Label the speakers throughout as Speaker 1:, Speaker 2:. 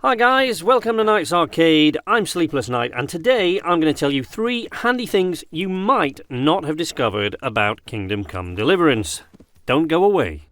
Speaker 1: Hi guys, welcome to Night's Arcade. I'm Sleepless Night, and today I'm going to tell you 3 handy things you might not have discovered about Kingdom Come Deliverance. Don't go away.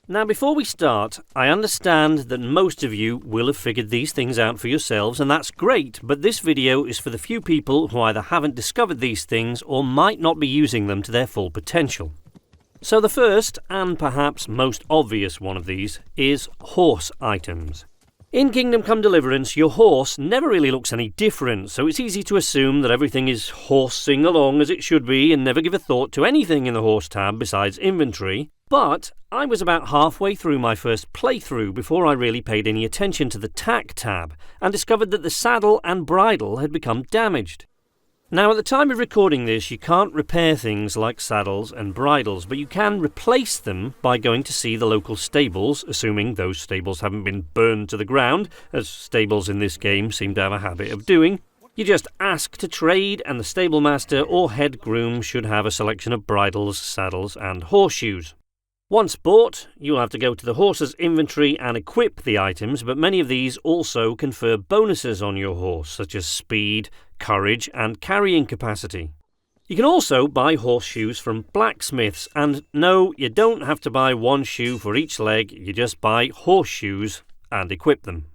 Speaker 1: Now, before we start, I understand that most of you will have figured these things out for yourselves, and that's great, but this video is for the few people who either haven't discovered these things or might not be using them to their full potential. So the first, and perhaps most obvious one of these, is horse items. In Kingdom Come Deliverance, your horse never really looks any different, so it's easy to assume that everything is horsing along as it should be and never give a thought to anything in the horse tab besides inventory. But I was about halfway through my first playthrough before I really paid any attention to the tack tab and discovered that the saddle and bridle had become damaged. Now, at the time of recording this, you can't repair things like saddles and bridles, but you can replace them by going to see the local stables, assuming those stables haven't been burned to the ground, as stables in this game seem to have a habit of doing. You just ask to trade, and the stable master or head groom should have a selection of bridles, saddles, and horseshoes. Once bought, you'll have to go to the horse's inventory and equip the items, but many of these also confer bonuses on your horse, such as speed, courage, and carrying capacity. You can also buy horseshoes from blacksmiths, and no, you don't have to buy one shoe for each leg, you just buy horseshoes and equip them.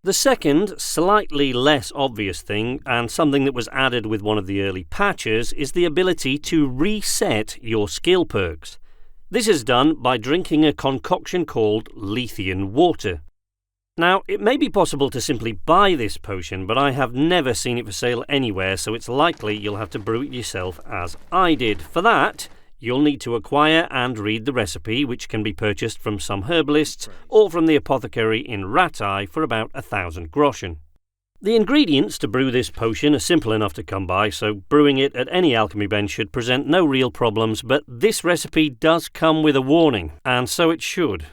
Speaker 1: The second, slightly less obvious thing, and something that was added with one of the early patches, is the ability to reset your skill perks. This is done by drinking a concoction called Lethean water. Now, it may be possible to simply buy this potion, but I have never seen it for sale anywhere, so it's likely you'll have to brew it yourself as I did. For that, you'll need to acquire and read the recipe, which can be purchased from some herbalists or from the apothecary in Ratai for about 1,000 groschen. The ingredients to brew this potion are simple enough to come by, so brewing it at any alchemy bench should present no real problems, but this recipe does come with a warning, and so it should.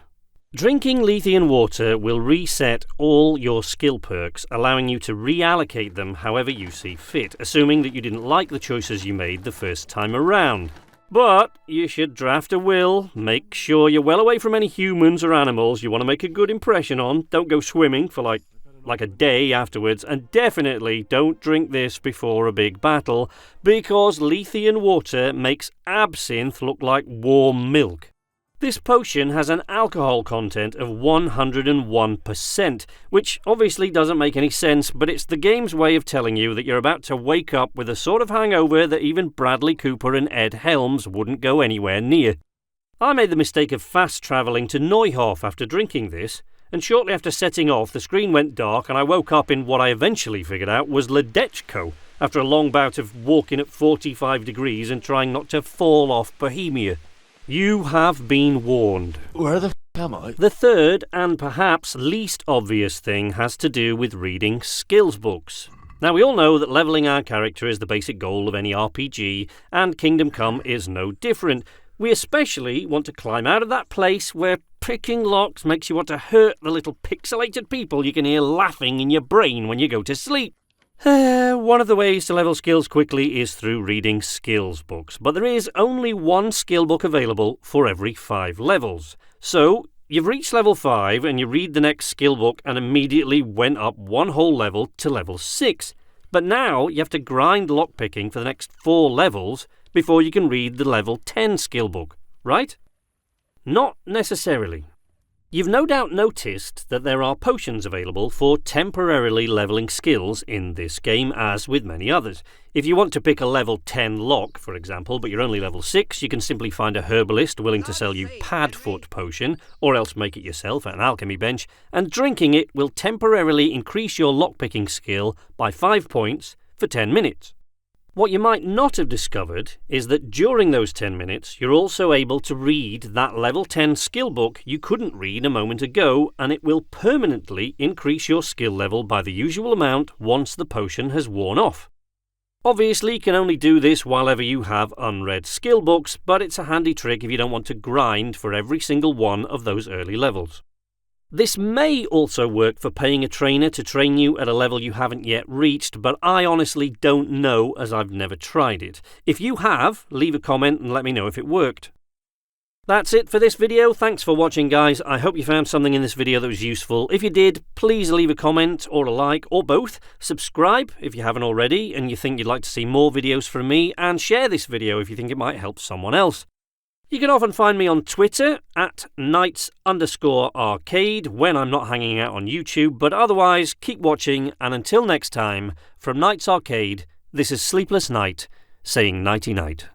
Speaker 1: Drinking Lethean water will reset all your skill perks, allowing you to reallocate them however you see fit, assuming that you didn't like the choices you made the first time around. But you should draft a will, make sure you're well away from any humans or animals you want to make a good impression on, don't go swimming for like a day afterwards, and definitely don't drink this before a big battle, because Lethean water makes absinthe look like warm milk. This potion has an alcohol content of 101%, which obviously doesn't make any sense, but it's the game's way of telling you that you're about to wake up with a sort of hangover that even Bradley Cooper and Ed Helms wouldn't go anywhere near. I made the mistake of fast travelling to Neuhof after drinking this, and shortly after setting off, the screen went dark and I woke up in what I eventually figured out was Ledechko, after a long bout of walking at 45 degrees and trying not to fall off Bohemia. You have been warned.
Speaker 2: Where the f*** am I?
Speaker 1: The third, and perhaps least obvious thing, has to do with reading skills books. Now, we all know that levelling our character is the basic goal of any RPG, and Kingdom Come is no different. We especially want to climb out of that place where picking locks makes you want to hurt the little pixelated people you can hear laughing in your brain when you go to sleep. One of the ways to level skills quickly is through reading skills books, but there is only one skill book available for every 5 levels. So, you've reached level 5 and you read the next skill book and immediately went up one whole level to level 6. But now you have to grind lockpicking for the next 4 levels before you can read the level 10 skill book, right? Not necessarily. You've no doubt noticed that there are potions available for temporarily levelling skills in this game, as with many others. If you want to pick a level 10 lock, for example, but you're only level 6, you can simply find a herbalist willing to sell you Padfoot potion, or else make it yourself at an alchemy bench, and drinking it will temporarily increase your lockpicking skill by 5 points for 10 minutes. What you might not have discovered is that during those 10 minutes, you're also able to read that level 10 skill book you couldn't read a moment ago, and it will permanently increase your skill level by the usual amount once the potion has worn off. Obviously, you can only do this while ever you have unread skill books, but it's a handy trick if you don't want to grind for every single one of those early levels. This may also work for paying a trainer to train you at a level you haven't yet reached, but I honestly don't know as I've never tried it. If you have, leave a comment and let me know if it worked. That's it for this video. Thanks for watching, guys. I hope you found something in this video that was useful. If you did, please leave a comment or a like or both. Subscribe if you haven't already and you think you'd like to see more videos from me, and share this video if you think it might help someone else. You can often find me on Twitter at @knights_arcade when I'm not hanging out on YouTube, but otherwise keep watching, and until next time, from Knights Arcade, this is Sleepless Night saying nighty night.